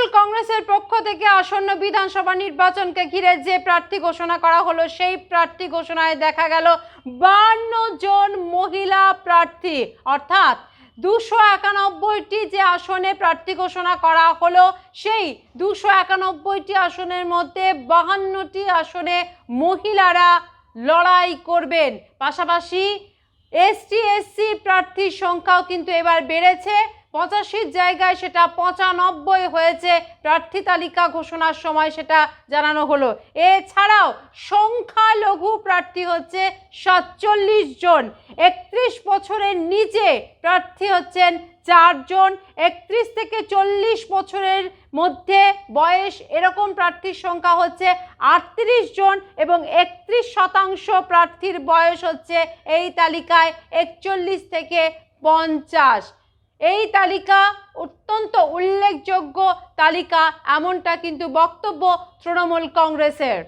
তৃণমূল কংগ্রেসের পক্ষ থেকে আসন্ন বিধানসভা নির্বাচনকে ঘিরে যে প্রার্থী ঘোষণা করা হলো সেই প্রার্থী ঘোষণায় দেখা গেল 52 জন মহিলা প্রার্থী, অর্থাৎ 291টি যে আসনে প্রার্থী ঘোষণা করা হলো সেই 291টি আসনের মধ্যে 52টি আসনে মহিলারা লড়াই করবেন। পাশাপাশি এসটি এসসি প্রার্থীর সংখ্যাও কিন্তু এবার বেড়েছে, 85 জায়গায় সেটা 95 হয়েছে। প্রার্থী তালিকা ঘোষণার সময় সেটা জানানো হলো। এছাড়াও সংখ্যালঘু প্রার্থী হচ্ছে 47 জন, 31 বছরের নিচে প্রার্থী হচ্ছেন 4 জন, 31 থেকে 40 বছরের মধ্যে বয়স এরকম প্রার্থীর সংখ্যা হচ্ছে 38 জন এবং 31% প্রার্থীর বয়স হচ্ছে এই তালিকায় 41 থেকে 50। এই তালিকা অত্যন্ত উল্লেখযোগ্য তালিকা, এমনটা কিন্তু বক্তব্য তৃণমূল কংগ্রেসের।